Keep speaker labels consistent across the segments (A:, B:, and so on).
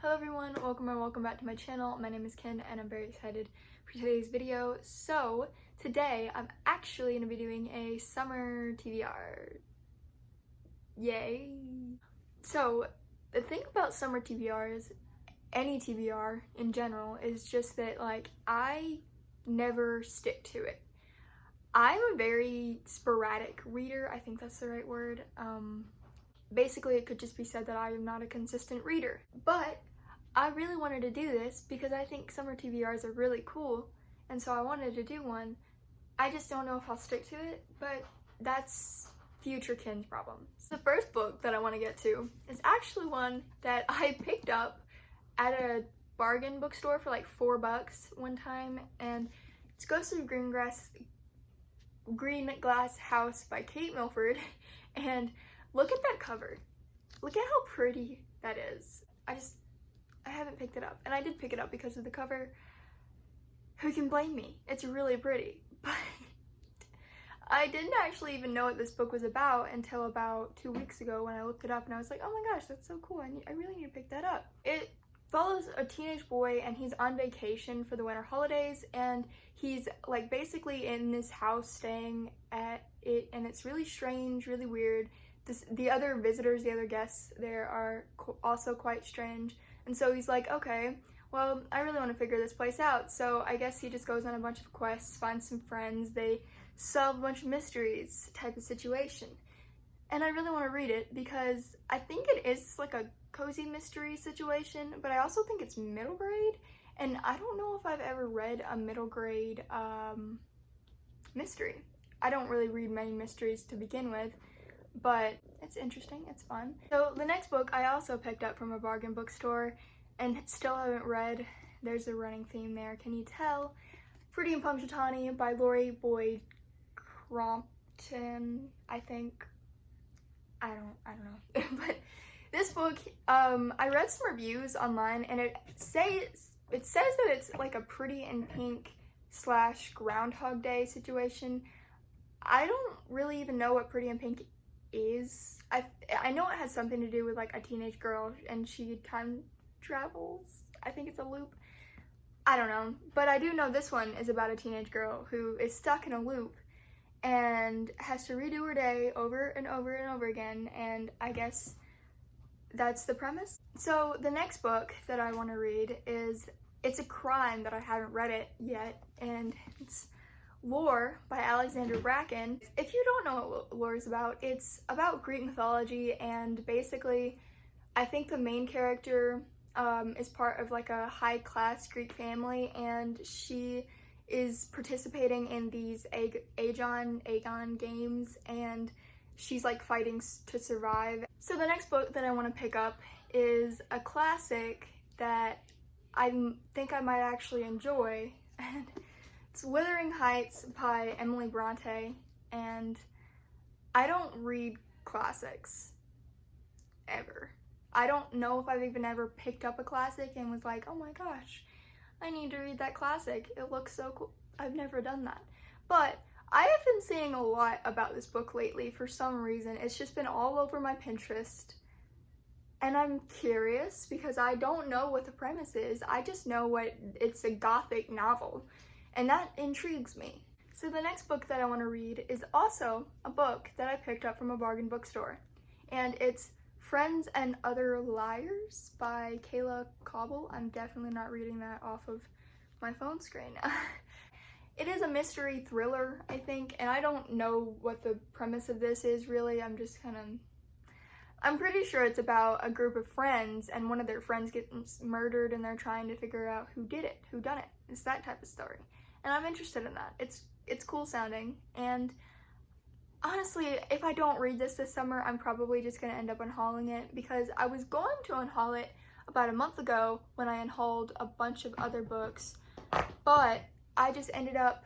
A: Hello everyone, welcome back to my channel. My name is Ken and I'm very excited for today's video. So today I'm actually going to be doing a summer TBR. Yay! So the thing about summer TBRs, any TBR in general, is just that like I never stick to it. I'm a very sporadic reader, I think that's the right word. Basically it could just be said that I am not a consistent reader. But I really wanted to do this because I think summer TBRs are really cool, and so I wanted to do one. I just don't know if I'll stick to it, but that's future Ken's problem. So the first book that I want to get to is actually one that I picked up at a bargain bookstore for like $4 one time, and it's Ghosts of Greenglass House by Kate Milford. And look at that cover. Look at how pretty that is. I haven't picked it up, and I did pick it up because of the cover. Who can blame me? It's really pretty. But I didn't actually even know what this book was about until about 2 weeks ago when I looked it up, and I was like, oh my gosh, that's so cool. I really need to pick that up. It follows a teenage boy, and he's on vacation for the winter holidays, and he's like basically in this house staying at it, and it's really strange, really weird. The other visitors, the other guests there are also quite strange. And so he's like, okay, well, I really want to figure this place out. So I guess he just goes on a bunch of quests, finds some friends, they solve a bunch of mysteries type of situation. And I really want to read it because I think it is like a cozy mystery situation, but I also think it's middle grade. And I don't know if I've ever read a middle grade mystery. I don't really read many mysteries to begin with, but it's interesting, it's fun. So the next book I also picked up from a bargain bookstore and still haven't read. There's a running theme there, can you tell? Pretty in Punxsutawney by Laurie Crompton, I think. I don't know. But this book, I read some reviews online, and it says that it's like a Pretty in Pink / Groundhog Day situation. I don't really even know what Pretty in Pink is. I know it has something to do with like a teenage girl and she time travels. I think it's a loop. I don't know, but I do know this one is about a teenage girl who is stuck in a loop and has to redo her day over and over and over again, and I guess that's the premise. So the next book that I want to read it's a crime that I haven't read it yet, and it's Lore by Alexandra Bracken. If you don't know what Lore is about, it's about Greek mythology, and basically I think the main character is part of like a high-class Greek family, and she is participating in these Aegon games, and she's like fighting to survive. So the next book that I want to pick up is a classic that I think I might actually enjoy, and it's Withering Heights by Emily Brontë, and I don't read classics ever. I don't know if I've even ever picked up a classic and was like, oh my gosh, I need to read that classic. It looks so cool. I've never done that. But I have been seeing a lot about this book lately for some reason. It's just been all over my Pinterest. And I'm curious because I don't know what the premise is. I just know it's a gothic novel. And that intrigues me. So the next book that I want to read is also a book that I picked up from a bargain bookstore. And it's Friends and Other Liars by Kaela, Coble. I'm definitely not reading that off of my phone screen. It is a mystery thriller, I think, and I don't know what the premise of this is really. I'm pretty sure it's about a group of friends, and one of their friends gets murdered and they're trying to figure out who did it, who done it. It's that type of story. And I'm interested in that. It's cool sounding, and honestly, if I don't read this summer, I'm probably just gonna end up unhauling it, because I was going to unhaul it about a month ago when I unhauled a bunch of other books, but I just ended up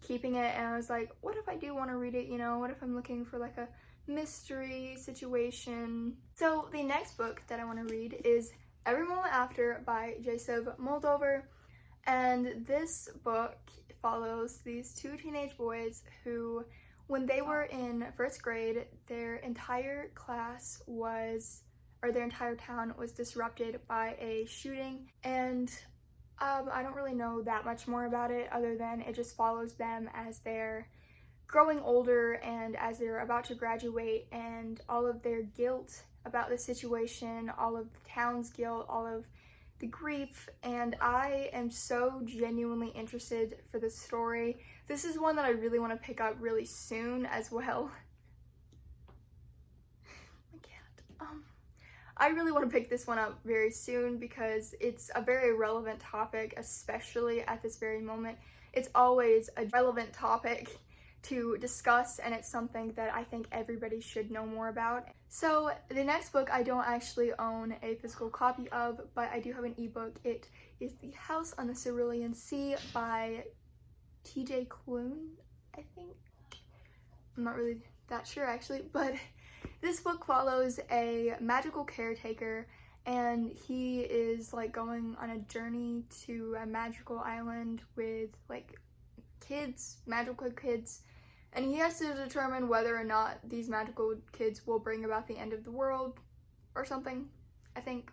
A: keeping it, and I was like, what if I do want to read it, you know? What if I'm looking for like a mystery situation? So the next book that I want to read is Every Moment After by Joseph Moldover. And this book follows these two teenage boys who, when they were in first grade, their entire class was or their entire town was disrupted by a shooting, and I don't really know that much more about it other than it just follows them as they're growing older and as they're about to graduate, and all of their guilt about the situation, all of the town's guilt, all of the grief, and I am so genuinely interested for this story. This is one that I really want to pick up really soon as well. My cat. I really want to pick this one up very soon because it's a very relevant topic, especially at this very moment. It's always a relevant topic to discuss, and it's something that I think everybody should know more about. So the next book I don't actually own a physical copy of, but I do have an ebook. It is The House on the Cerulean Sea by TJ Klune, I think. I'm not really that sure actually, but this book follows a magical caretaker, and he is like going on a journey to a magical island with like kids, magical kids, and he has to determine whether or not these magical kids will bring about the end of the world or something, I think.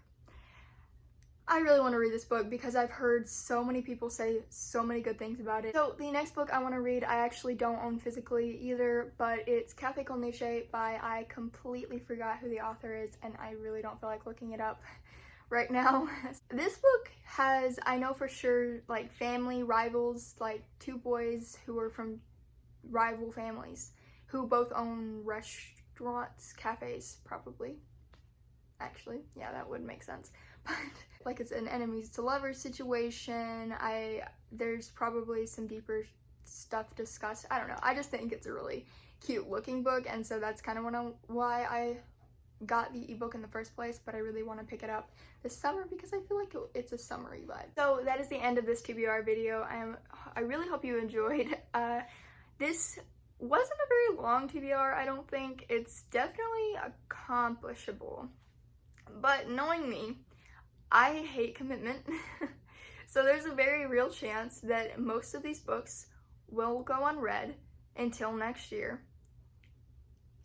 A: I really want to read this book because I've heard so many people say so many good things about it. So the next book I want to read, I actually don't own physically either, but it's Café Konnichi by, I completely forgot who the author is, and I really don't feel like looking it up right now. This book has, I know for sure, like family rivals, like two boys who are from rival families who both own restaurants, cafes, probably. Actually, yeah, that would make sense. But like, it's an enemies to lovers situation. There's probably some deeper stuff discussed. I don't know. I just think it's a really cute looking book, and so that's kind of why I got the ebook in the first place, but I really want to pick it up this summer because I feel like it's a summery vibe. So that is the end of this TBR video. I really hope you enjoyed. This wasn't a very long TBR, I don't think. It's definitely accomplishable, but knowing me, I hate commitment. So there's a very real chance that most of these books will go unread until next year.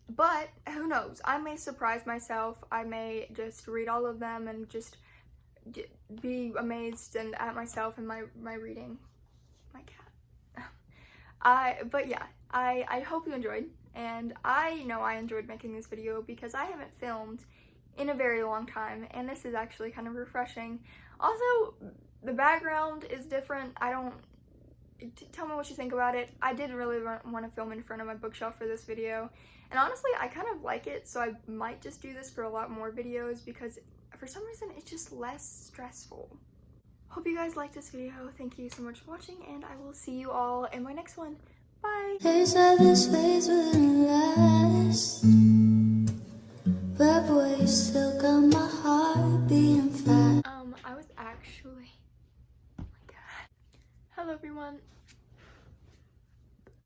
A: But who knows? I may surprise myself. I may just read all of them and just be amazed at myself and my reading. My cat. But yeah, I hope you enjoyed, and I know I enjoyed making this video because I haven't filmed in a very long time, and this is actually kind of refreshing. Also, the background is different. Tell me what you think about it. I did really want to film in front of my bookshelf for this video, and honestly I kind of like it, so I might just do this for a lot more videos because for some reason it's just less stressful. Hope you guys liked this video. Thank you so much for watching, and I will see you all in my next one. Bye!
B: They said this phase wouldn't last, but boy, you still got my heart beating fast.
A: I was actually... Oh my god. Hello everyone.